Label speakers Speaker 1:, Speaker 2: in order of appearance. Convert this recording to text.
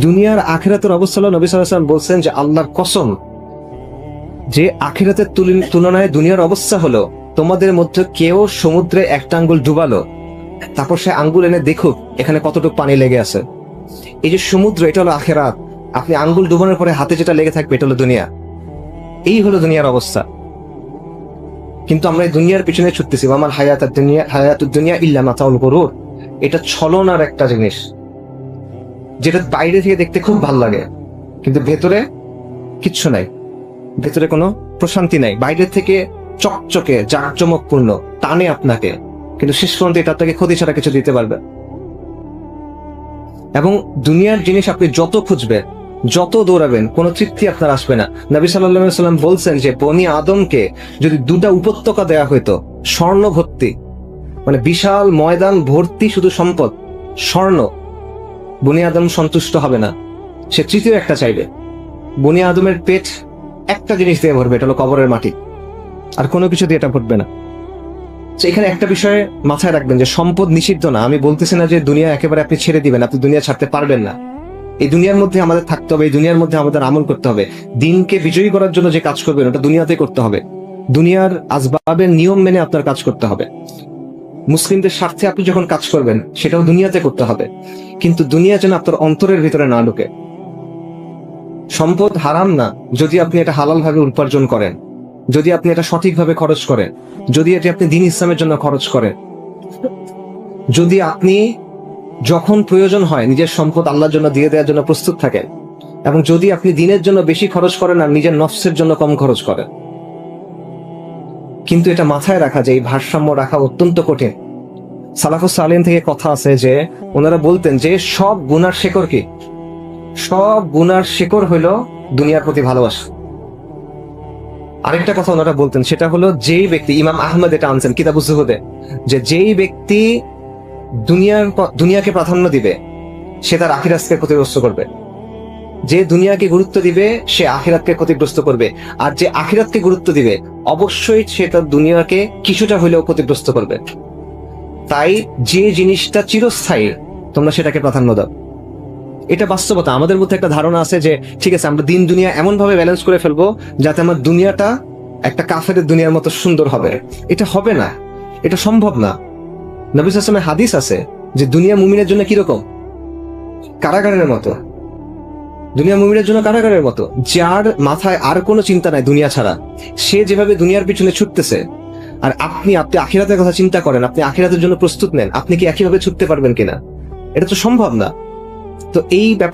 Speaker 1: দুনিয়ার আখিরাতের অবস্থা হলো, নবী সাল্লাল্লাহু আলাইহি ওয়াসাল্লাম বলছেন যে আল্লাহর কসম, যে আখিরাতের তুলনায় দুনিয়ার অবস্থা হলো, তোমাদের মধ্যে কেউ সমুদ্রে একটা আঙ্গুল ডুবালো, তারপর সে আঙ্গুল এনে দেখুক এখানে কতটুকু পানি লেগে আছে। এই যে সমুদ্র, এটা হলো আখিরাত। আপনি আঙ্গুল ডুবানোর পরে হাতে যেটা লেগে থাকবে, এটা হলো দুনিয়া। এই হলো দুনিয়ার অবস্থা। কিন্তু আমরা এই দুনিয়ার পিছনে ছুটতেছি। আমার হায়াতুদ দুনিয়া ইল্লা মাতাউল গুরুর। এটা ছলনার একটা জিনিস, যেটা বাইরে থেকে দেখতে খুব ভালো লাগে, কিন্তু ভেতরে কিচ্ছু নাই, ভেতরে কোনো প্রশান্তি নাই। বাইরে থেকে চকচকে জাঁকজমকপূর্ণ, টানে আপনাকে, কিন্তু শেষ পর্যন্ত এটা আপনাকে ক্ষতি ছাড়া কিছু দিতে পারবে। এবং দুনিয়ার জিনিস আপনি যত খুঁজবেন, যত দৌড়াবেন, কোনো তৃপ্তি আপনার আসবে না। নবী সাল্লাল্লাহু আলাইহি ওয়াসাল্লাম বলছেন যে বনি আদমকে যদি দুটা উপত্যকা দেয়া হইতো, স্বর্ণ ভর্তি, মানে বিশাল ময়দান ভর্তি শুধু সম্পদ, স্বর্ণ, বনি আদম সন্তুষ্ট হবে না, সে তৃতীয় একটা চাইবে। বনি আদমের পেট একটা জিনিস দিয়ে ভরবে, এটা হলো কবরের মাটি, আর কোনো কিছু দিয়ে এটা ভরবে না। এখানে একটা বিষয়ে মাথায় রাখবেন যে সম্পদ নিষিদ্ধ না। আমি বলতেছি না যে দুনিয়া একেবারে আপনি ছেড়ে দিবেন, আপনি দুনিয়া ছাড়তে পারবেন না। এই দুনিয়ার মধ্যে আমাদের থাকতে হবে, এই দুনিয়ার মধ্যে আমাদের আমল করতে হবে। দিনকে বিজয়ী করার জন্য যে কাজ করবেন, ওটা দুনিয়াতে করতে হবে। দুনিয়ার আসবাবের নিয়ম মেনে আপনার কাজ করতে হবে। মুসলিমদের স্বার্থে আপনি যখন কাজ করবেন, সেটাও দুনিয়াতে করতে হবে, কিন্তু দুনিয়া যেন আপনার অন্তরের ভিতরে না ঢুকে। সম্পদ হারাম না যদি আপনি এটা হালাল ভাবে উপার্জন করেন, যদি আপনি এটা সঠিকভাবে খরচ করেন, যদি এটি আপনি দ্বীন ইসলামের জন্য খরচ করেন, যদি আপনি যখন প্রয়োজন হয় নিজের সম্পদ আল্লাহর জন্য দিয়ে দেওয়ার জন্য প্রস্তুত থাকেন, এবং যদি আপনি দ্বীনের জন্য বেশি খরচ করেন আর নিজের নফসের জন্য কম খরচ করেন। কিন্তু এটা মাথায় রাখা যে এই ভারসাম্য রাখা অত্যন্ত কঠিন। সালাফুস সালেহিন থেকে কথা আছে যে ওনারা বলতেন যে সব গুনার শেকড় কি? সব গুনার শেকড় হইল দুনিয়ার প্রতি ভালোবাসা। আরেকটা কথা ওনারা বলতেন, সেটা হলো যেই ব্যক্তি, ইমাম আহমদ এটা আনছেন কিতাবুজ জুহুদে, যে যেই ব্যক্তি দুনিয়াকে প্রাধান্য দিবে, সে তার আখিরাতকে ক্ষতিগ্রস্ত করবে। যে দুনিয়াকে গুরুত্ব দিবে, সে আখিরাতকে ক্ষতিগ্রস্ত করবে। আর যে আখিরাতকে গুরুত্ব দিবে, অবশ্যই সে তার দুনিয়াকে কিছুটা হলেও ক্ষতিগ্রস্ত করবে। তাই যে জিনিসটা চিরস্থায়ী, তোমরা সেটাকে প্রাধান্য দাও। এটা বাস্তবতা। আমাদের মধ্যে একটা ধারণা আছে যে ঠিক আছে, আমরা দিন দুনিয়া এমন ভাবে ব্যালেন্স করে ফেলবো যাতে আমার দুনিয়াটা একটা কাফেরের দুনিয়ার মতো সুন্দর হবে। এটা হবে না, এটা সম্ভব না। নবী সাল্লাল্লাহু আলাইহি ওয়াসাল্লামের হাদিস আছে যে দুনিয়া মুমিনের জন্য কিরকম? কারাগারের মতো। দুনিয়া মুমিনের জন্য কারাগারের মতো। যার মাথায় আর কোনো চিন্তা নাই দুনিয়া ছাড়া, সে যেভাবে দুনিয়ার পিছনে ছুটতেছে, আর আপনি আখিরাতের কথা চিন্তা করেন, আপনি আখিরাতের জন্য প্রস্তুত নেন, আপনি কি একইভাবে ছুটতে পারবেন কিনা? এটা তো সম্ভব না। তো এই